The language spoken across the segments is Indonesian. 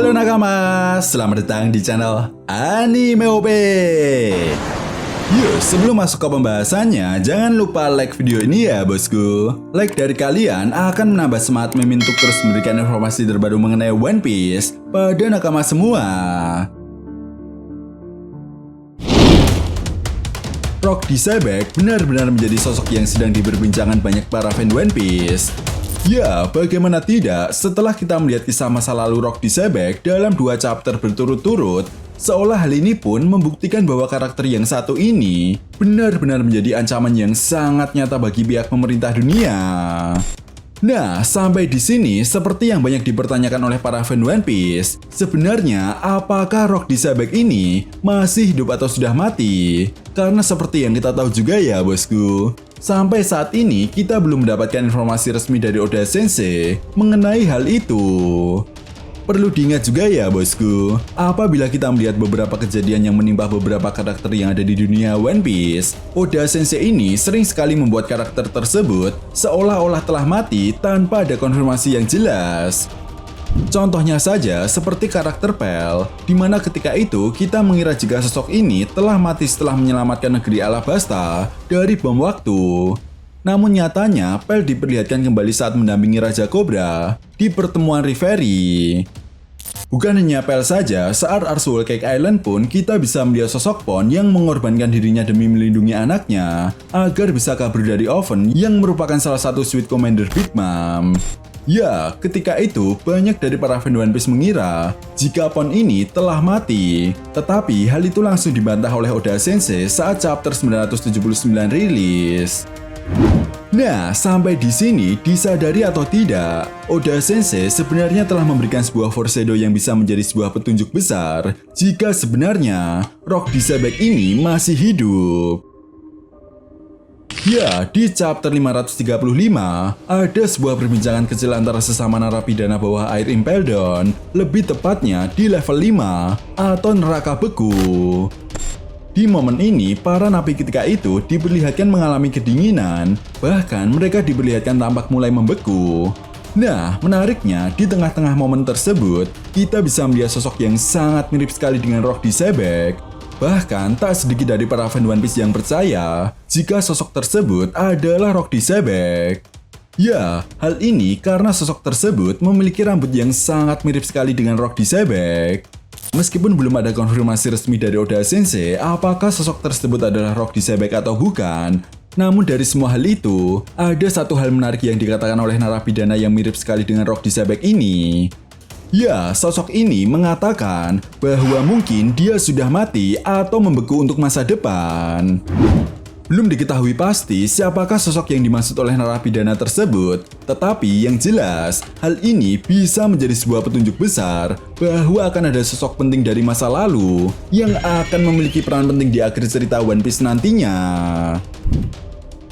Halo nakama, selamat datang di channel Anime OP. Yuk, sebelum masuk ke pembahasannya, jangan lupa like video ini ya bosku. Like dari kalian akan menambah semangat Mimin untuk terus memberikan informasi terbaru mengenai One Piece pada nakama semua. Rock Disebek benar-benar menjadi sosok yang sedang diperbincangkan banyak para fan One Piece. Ya, bagaimana tidak, setelah kita melihat kisah masa lalu Rock Disebek dalam 2 chapter berturut-turut, seolah hal ini pun membuktikan bahwa karakter yang satu ini benar-benar menjadi ancaman yang sangat nyata bagi pihak pemerintah dunia. Nah, sampai di sini seperti yang banyak dipertanyakan oleh para fan One Piece, sebenarnya apakah Rock Disebek ini masih hidup atau sudah mati? Karena seperti yang kita tahu juga ya bosku, sampai saat ini kita belum mendapatkan informasi resmi dari Oda Sensei mengenai hal itu. Perlu diingat juga ya bosku, apabila kita melihat beberapa kejadian yang menimpa beberapa karakter yang ada di dunia One Piece, Oda Sensei ini sering sekali membuat karakter tersebut seolah-olah telah mati tanpa ada konfirmasi yang jelas. Contohnya saja seperti karakter Pell, di mana ketika itu kita mengira jika sosok ini telah mati setelah menyelamatkan negeri Alabasta dari bom waktu. Namun nyatanya Pell diperlihatkan kembali saat mendampingi Raja Cobra di pertemuan Reverie. Bukan hanya Pell saja, saat Arch Whole Cake Island pun kita bisa melihat sosok Pon yang mengorbankan dirinya demi melindungi anaknya agar bisa kabur dari Oven yang merupakan salah satu Sweet Commander Big Mom. Ya, ketika itu banyak dari para fan One Piece mengira jika Pon ini telah mati. Tetapi hal itu langsung dibantah oleh Oda Sensei saat chapter 979 rilis. Nah, sampai di sini disadari atau tidak, Oda Sensei sebenarnya telah memberikan sebuah foreshadow yang bisa menjadi sebuah petunjuk besar jika sebenarnya Rock Disebek ini masih hidup. Ya, di chapter 535, ada sebuah perbincangan kecil antara sesama narapidana bawah air Impel Down, lebih tepatnya di level 5 atau neraka beku. Di momen ini, para napi ketika itu diperlihatkan mengalami kedinginan, bahkan mereka diperlihatkan tampak mulai membeku. Nah, menariknya, di tengah-tengah momen tersebut, kita bisa melihat sosok yang sangat mirip sekali dengan Rock Disebek. Bahkan, tak sedikit dari para fan One Piece yang percaya jika sosok tersebut adalah Rock Disebek. Ya, hal ini karena sosok tersebut memiliki rambut yang sangat mirip sekali dengan Rock Disebek. Meskipun belum ada konfirmasi resmi dari Oda Sensei apakah sosok tersebut adalah Rock Disebek atau bukan, namun dari semua hal itu, ada satu hal menarik yang dikatakan oleh narapidana yang mirip sekali dengan Rock Disebek ini. Ya, sosok ini mengatakan bahwa mungkin dia sudah mati atau membeku untuk masa depan. Belum diketahui pasti siapakah sosok yang dimaksud oleh narapidana tersebut, tetapi yang jelas, hal ini bisa menjadi sebuah petunjuk besar bahwa akan ada sosok penting dari masa lalu yang akan memiliki peran penting di akhir cerita One Piece nantinya.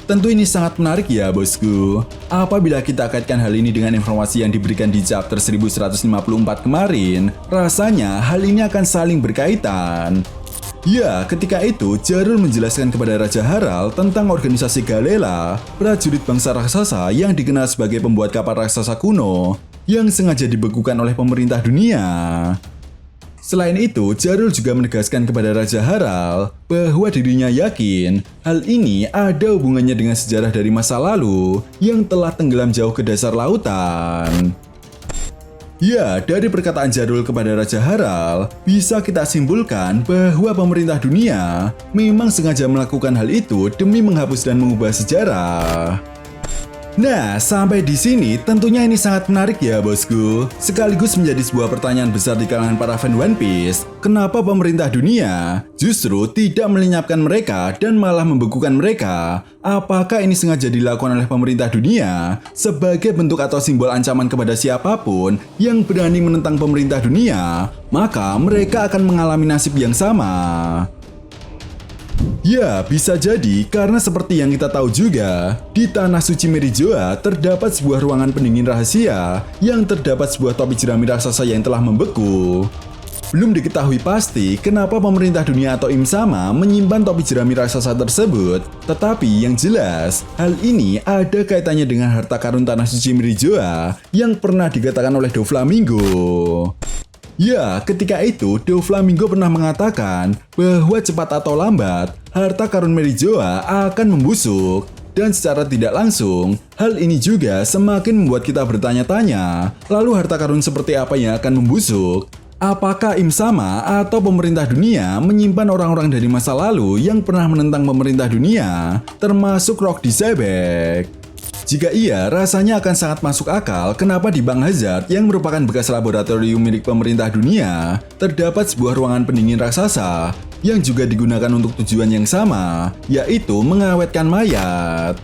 Tentu ini sangat menarik ya bosku. Apabila kita kaitkan hal ini dengan informasi yang diberikan di chapter 1154 kemarin, rasanya hal ini akan saling berkaitan. Ya, ketika itu Jarul menjelaskan kepada Raja Harald tentang organisasi Galela, prajurit bangsa raksasa yang dikenal sebagai pembuat kapal raksasa kuno yang sengaja dibekukan oleh pemerintah dunia. Selain itu, Jarul juga menegaskan kepada Raja Harald bahwa dirinya yakin hal ini ada hubungannya dengan sejarah dari masa lalu yang telah tenggelam jauh ke dasar lautan. Ya, dari perkataan Jarul kepada Raja Harald, bisa kita simpulkan bahwa pemerintah dunia memang sengaja melakukan hal itu demi menghapus dan mengubah sejarah. Nah, sampai di sini tentunya ini sangat menarik ya bosku. Sekaligus menjadi sebuah pertanyaan besar di kalangan para fan One Piece. Kenapa pemerintah dunia justru tidak melenyapkan mereka dan malah membekukan mereka? Apakah ini sengaja dilakukan oleh pemerintah dunia sebagai bentuk atau simbol ancaman kepada siapapun yang berani menentang pemerintah dunia? Maka mereka akan mengalami nasib yang sama. Ya, bisa jadi karena seperti yang kita tahu juga, di Tanah Suci Merijoa terdapat sebuah ruangan pendingin rahasia yang terdapat sebuah topi jerami raksasa yang telah membeku. Belum diketahui pasti kenapa pemerintah dunia atau Im-sama menyimpan topi jerami raksasa tersebut, tetapi yang jelas, hal ini ada kaitannya dengan harta karun Tanah Suci Merijoa yang pernah dikatakan oleh Doflamingo. Ya, ketika itu Doflamingo pernah mengatakan bahwa cepat atau lambat, harta karun Merijoa akan membusuk. Dan secara tidak langsung, hal ini juga semakin membuat kita bertanya-tanya, lalu harta karun seperti apa yang akan membusuk? Apakah Im Sama atau pemerintah dunia menyimpan orang-orang dari masa lalu yang pernah menentang pemerintah dunia, termasuk Rock D. Zebek? Jika iya, rasanya akan sangat masuk akal kenapa di Bank Hazard yang merupakan bekas laboratorium milik pemerintah dunia, terdapat sebuah ruangan pendingin raksasa yang juga digunakan untuk tujuan yang sama, yaitu mengawetkan mayat.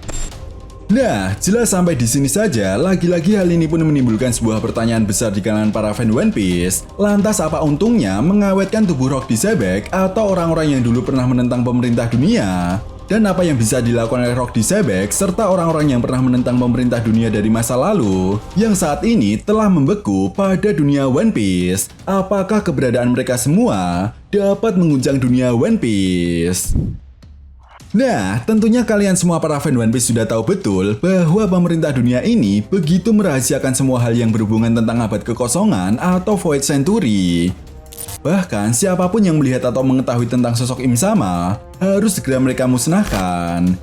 Nah, jelas sampai di sini saja, lagi-lagi hal ini pun menimbulkan sebuah pertanyaan besar di kalangan para fan One Piece. Lantas apa untungnya mengawetkan tubuh Rock D. Zebek atau orang-orang yang dulu pernah menentang pemerintah dunia? Dan apa yang bisa dilakukan oleh Rock D. Zebek serta orang-orang yang pernah menentang pemerintah dunia dari masa lalu yang saat ini telah membeku pada dunia One Piece? Apakah keberadaan mereka semua dapat mengguncang dunia One Piece? Nah, tentunya kalian semua para fan One Piece sudah tahu betul bahwa pemerintah dunia ini begitu merahasiakan semua hal yang berhubungan tentang abad kekosongan atau Void Century. Bahkan siapapun yang melihat atau mengetahui tentang sosok Im Sama harus segera mereka musnahkan.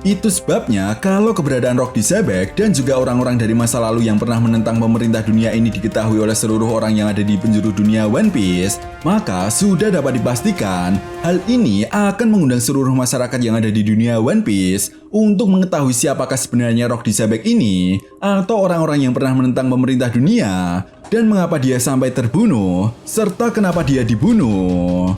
Itu sebabnya kalau keberadaan Rock D. Zebek dan juga orang-orang dari masa lalu yang pernah menentang pemerintah dunia ini diketahui oleh seluruh orang yang ada di penjuru dunia One Piece, maka sudah dapat dipastikan hal ini akan mengundang seluruh masyarakat yang ada di dunia One Piece untuk mengetahui siapakah sebenarnya Rock D. Zebek ini atau orang-orang yang pernah menentang pemerintah dunia dan mengapa dia sampai terbunuh serta kenapa dia dibunuh.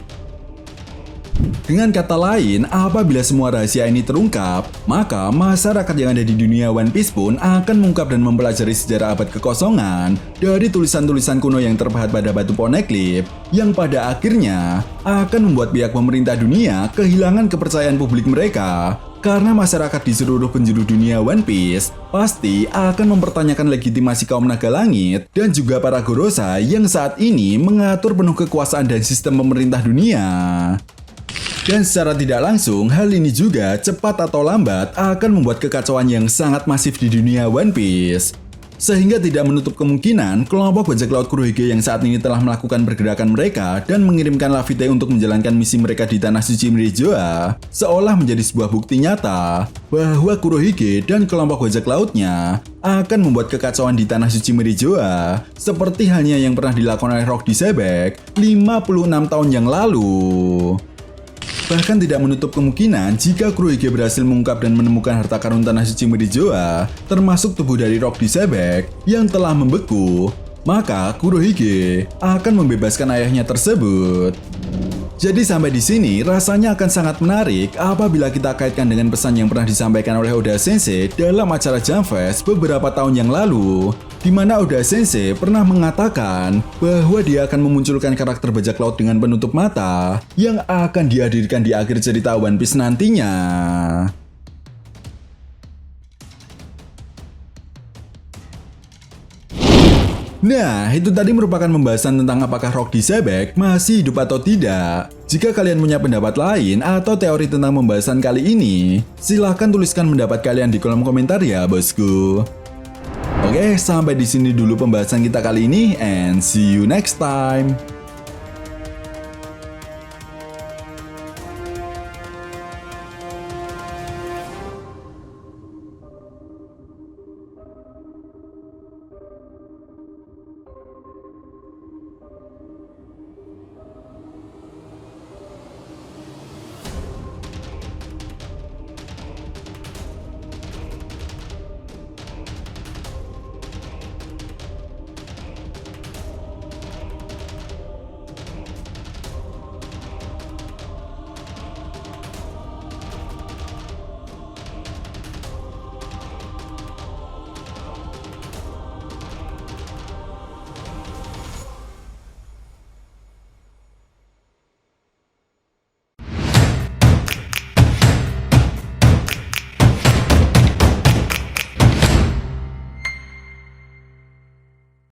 Dengan kata lain, apabila semua rahasia ini terungkap, maka masyarakat yang ada di dunia One Piece pun akan mengungkap dan mempelajari sejarah abad kekosongan dari tulisan-tulisan kuno yang terpahat pada batu poneglyph yang pada akhirnya akan membuat pihak pemerintah dunia kehilangan kepercayaan publik mereka. Karena masyarakat di seluruh penjuru dunia One Piece pasti akan mempertanyakan legitimasi kaum naga langit dan juga para Gorosa yang saat ini mengatur penuh kekuasaan dan sistem pemerintah dunia. Dan secara tidak langsung, hal ini juga cepat atau lambat akan membuat kekacauan yang sangat masif di dunia One Piece. Sehingga tidak menutup kemungkinan kelompok bajak laut Kurohige yang saat ini telah melakukan pergerakan mereka dan mengirimkan Laffy untuk menjalankan misi mereka di Tanah Suci Merijoa seolah menjadi sebuah bukti nyata bahwa Kurohige dan kelompok bajak lautnya akan membuat kekacauan di Tanah Suci Merijoa seperti halnya yang pernah dilakukan oleh Rock D. Zebek 56 tahun yang lalu. Bahkan tidak menutup kemungkinan jika Kurohige berhasil mengungkap dan menemukan harta karun Tanah Suci Merijoa, termasuk tubuh dari Rock D. Zebek yang telah membeku, maka Kurohige akan membebaskan ayahnya tersebut. Jadi sampai di sini rasanya akan sangat menarik apabila kita kaitkan dengan pesan yang pernah disampaikan oleh Oda Sensei dalam acara Jump Fest beberapa tahun yang lalu, di mana Oda Sensei pernah mengatakan bahwa dia akan memunculkan karakter bajak laut dengan penutup mata yang akan dihadirkan di akhir cerita One Piece nantinya. Nah, itu tadi merupakan pembahasan tentang apakah Rock D. Zebek masih hidup atau tidak. Jika kalian punya pendapat lain atau teori tentang pembahasan kali ini, silahkan tuliskan pendapat kalian di kolom komentar ya, bosku. Oke, sampai di sini dulu pembahasan kita kali ini, and see you next time.